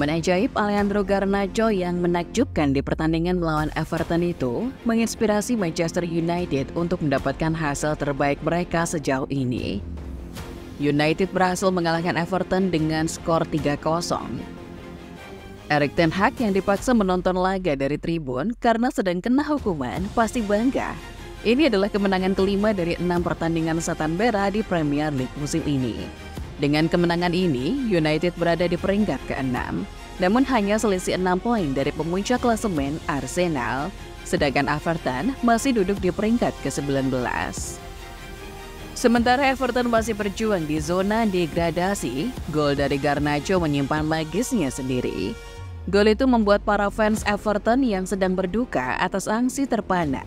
Momen ajaib Alejandro Garnacho yang menakjubkan di pertandingan melawan Everton itu menginspirasi Manchester United untuk mendapatkan hasil terbaik mereka sejauh ini. United berhasil mengalahkan Everton dengan skor 3-0. Erik ten Hag yang dipaksa menonton laga dari tribun karena sedang kena hukuman pasti bangga. Ini adalah kemenangan kelima dari 6 pertandingan setan merah di Premier League musim ini. Dengan kemenangan ini, United berada di peringkat ke-6, namun hanya selisih 6 poin dari pemuncak klasemen Arsenal, sedangkan Everton masih duduk di peringkat ke-19. Sementara Everton masih berjuang di zona degradasi, gol dari Garnacho menyimpan legacy-nya sendiri. Gol itu membuat para fans Everton yang sedang berduka atas aksi terpana.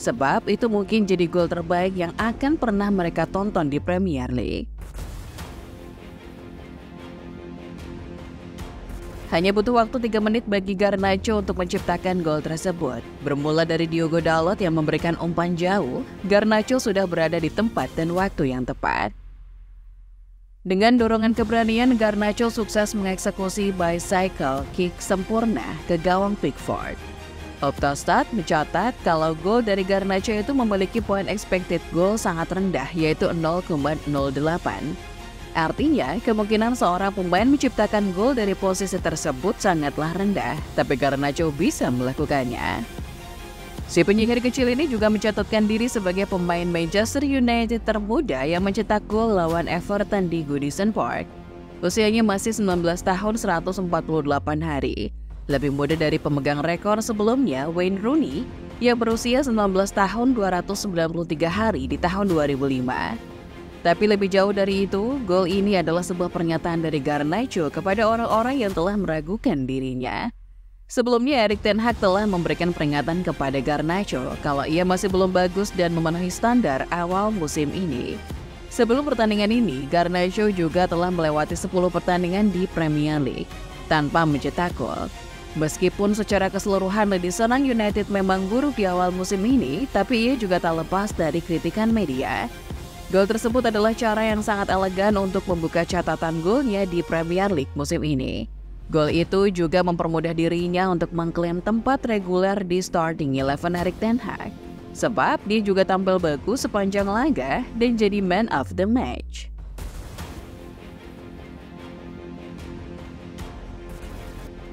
Sebab itu mungkin jadi gol terbaik yang akan pernah mereka tonton di Premier League. Hanya butuh waktu 3 menit bagi Garnacho untuk menciptakan gol tersebut. Bermula dari Diogo Dalot yang memberikan umpan jauh, Garnacho sudah berada di tempat dan waktu yang tepat. Dengan dorongan keberanian, Garnacho sukses mengeksekusi bicycle kick sempurna ke gawang Pickford. Optastat mencatat kalau gol dari Garnacho itu memiliki poin expected goal sangat rendah, yaitu 0,08. Artinya, kemungkinan seorang pemain menciptakan gol dari posisi tersebut sangatlah rendah, tapi Garnacho bisa melakukannya. Si penyihir kecil ini juga mencatatkan diri sebagai pemain Manchester United termuda yang mencetak gol lawan Everton di Goodison Park. Usianya masih 19 tahun 148 hari, lebih muda dari pemegang rekor sebelumnya Wayne Rooney yang berusia 19 tahun 293 hari di tahun 2005. Tapi lebih jauh dari itu, gol ini adalah sebuah pernyataan dari Garnacho kepada orang-orang yang telah meragukan dirinya. Sebelumnya, Erik ten Hag telah memberikan peringatan kepada Garnacho kalau ia masih belum bagus dan memenuhi standar awal musim ini. Sebelum pertandingan ini, Garnacho juga telah melewati 10 pertandingan di Premier League tanpa mencetak gol. Meskipun secara keseluruhan Lady Sonang United memang buruk di awal musim ini, tapi ia juga tak lepas dari kritikan media. Gol tersebut adalah cara yang sangat elegan untuk membuka catatan golnya di Premier League musim ini. Gol itu juga mempermudah dirinya untuk mengklaim tempat reguler di starting 11 Erik ten Hag. Sebab dia juga tampil bagus sepanjang laga dan jadi man of the match.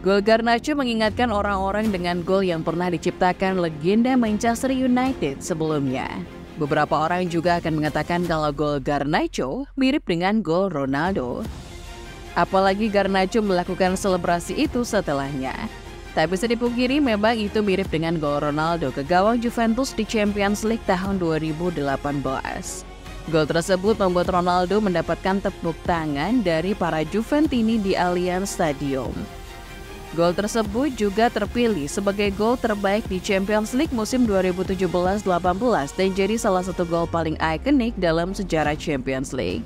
Gol Garnacho mengingatkan orang-orang dengan gol yang pernah diciptakan legenda Manchester United sebelumnya. Beberapa orang juga akan mengatakan kalau gol Garnacho mirip dengan gol Ronaldo. Apalagi Garnacho melakukan selebrasi itu setelahnya. Tak bisa dipungkiri memang itu mirip dengan gol Ronaldo ke gawang Juventus di Champions League tahun 2018. Gol tersebut membuat Ronaldo mendapatkan tepuk tangan dari para Juventini di Allianz Stadium. Gol tersebut juga terpilih sebagai gol terbaik di Champions League musim 2017-18 dan jadi salah satu gol paling ikonik dalam sejarah Champions League.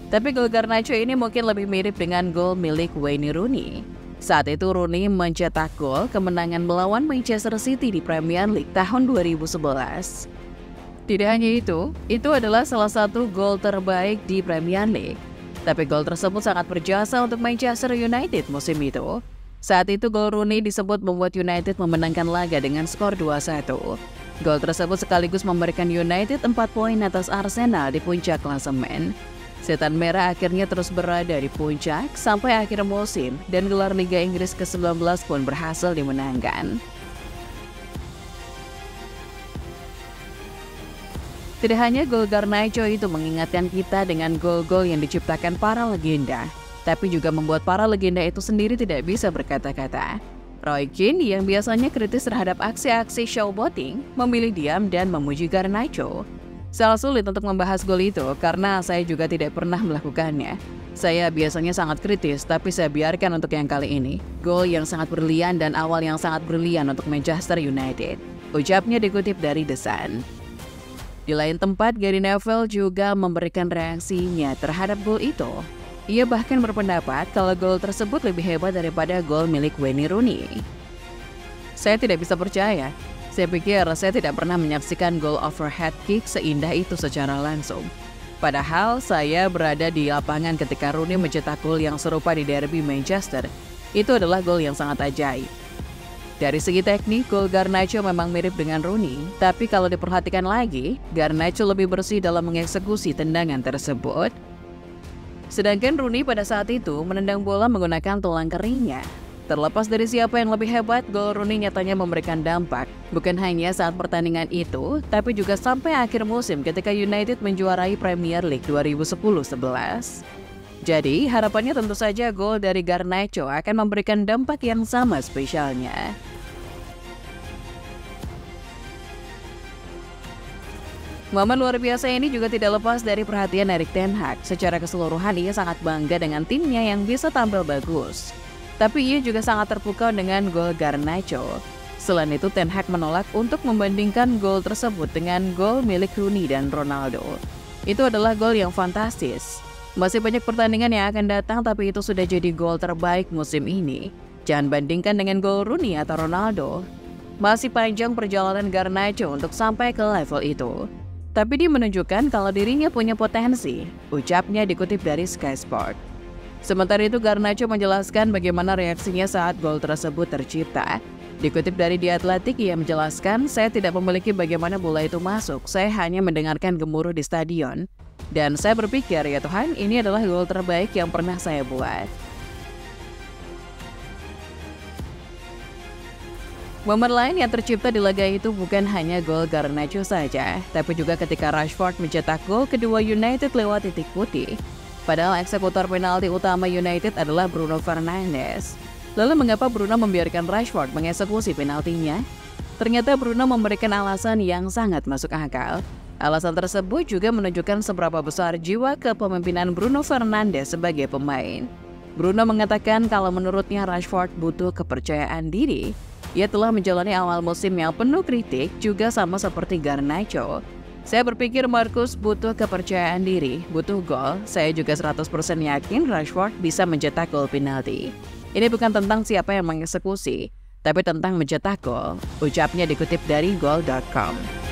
Tapi gol Garnacho ini mungkin lebih mirip dengan gol milik Wayne Rooney. Saat itu Rooney mencetak gol kemenangan melawan Manchester City di Premier League tahun 2011. Tidak hanya itu adalah salah satu gol terbaik di Premier League. Tapi gol tersebut sangat berjasa untuk Manchester United musim itu. Saat itu gol Rooney disebut membuat United memenangkan laga dengan skor 2-1. Gol tersebut sekaligus memberikan United 4 poin atas Arsenal di puncak klasemen. Setan Merah akhirnya terus berada di puncak sampai akhir musim dan gelar Liga Inggris ke-19 pun berhasil dimenangkan. Tidak hanya gol Garnacho itu mengingatkan kita dengan gol-gol yang diciptakan para legenda, tapi juga membuat para legenda itu sendiri tidak bisa berkata-kata. Roy Keane yang biasanya kritis terhadap aksi-aksi showboating memilih diam dan memuji Garnacho. Sangat sulit untuk membahas gol itu karena saya juga tidak pernah melakukannya. Saya biasanya sangat kritis, tapi saya biarkan untuk yang kali ini. Gol yang sangat brilian dan awal yang sangat brilian untuk Manchester United. Ucapnya dikutip dari The Sun. Di lain tempat, Gary Neville juga memberikan reaksinya terhadap gol itu. Ia bahkan berpendapat kalau gol tersebut lebih hebat daripada gol milik Wayne Rooney. Saya tidak bisa percaya. Saya pikir saya tidak pernah menyaksikan gol overhead kick seindah itu secara langsung. Padahal saya berada di lapangan ketika Rooney mencetak gol yang serupa di derby Manchester. Itu adalah gol yang sangat ajaib. Dari segi teknik, gol Garnacho memang mirip dengan Rooney, tapi kalau diperhatikan lagi, Garnacho lebih bersih dalam mengeksekusi tendangan tersebut. Sedangkan Rooney pada saat itu menendang bola menggunakan tulang keringnya. Terlepas dari siapa yang lebih hebat, gol Rooney nyatanya memberikan dampak. Bukan hanya saat pertandingan itu, tapi juga sampai akhir musim ketika United menjuarai Premier League 2010-11. Jadi, harapannya tentu saja gol dari Garnacho akan memberikan dampak yang sama spesialnya. Momen luar biasa ini juga tidak lepas dari perhatian Erik ten Hag. Secara keseluruhan ia sangat bangga dengan timnya yang bisa tampil bagus. Tapi ia juga sangat terpukau dengan gol Garnacho. Selain itu, Ten Hag menolak untuk membandingkan gol tersebut dengan gol milik Rooney dan Ronaldo. Itu adalah gol yang fantastis. Masih banyak pertandingan yang akan datang, tapi itu sudah jadi gol terbaik musim ini. Jangan bandingkan dengan gol Rooney atau Ronaldo. Masih panjang perjalanan Garnacho untuk sampai ke level itu. Tapi dia menunjukkan kalau dirinya punya potensi, ucapnya dikutip dari Sky Sport. Sementara itu, Garnacho menjelaskan bagaimana reaksinya saat gol tersebut tercipta. Dikutip dari The Athletic, ia menjelaskan, "Saya tidak memiliki bagaimana bola itu masuk, saya hanya mendengarkan gemuruh di stadion. Dan saya berpikir, ya Tuhan, ini adalah gol terbaik yang pernah saya buat." Momen lain yang tercipta di laga itu bukan hanya gol Garnacho saja, tapi juga ketika Rashford mencetak gol kedua United lewat titik putih. Padahal eksekutor penalti utama United adalah Bruno Fernandes. Lalu mengapa Bruno membiarkan Rashford mengeksekusi penaltinya? Ternyata Bruno memberikan alasan yang sangat masuk akal. Alasan tersebut juga menunjukkan seberapa besar jiwa kepemimpinan Bruno Fernandes sebagai pemain. Bruno mengatakan kalau menurutnya Rashford butuh kepercayaan diri. Ia telah menjalani awal musim yang penuh kritik juga sama seperti Garnacho. "Saya berpikir Marcus butuh kepercayaan diri, butuh gol. Saya juga 100% yakin Rashford bisa mencetak gol penalti. Ini bukan tentang siapa yang mengeksekusi, tapi tentang mencetak gol," ucapnya dikutip dari Goal.com.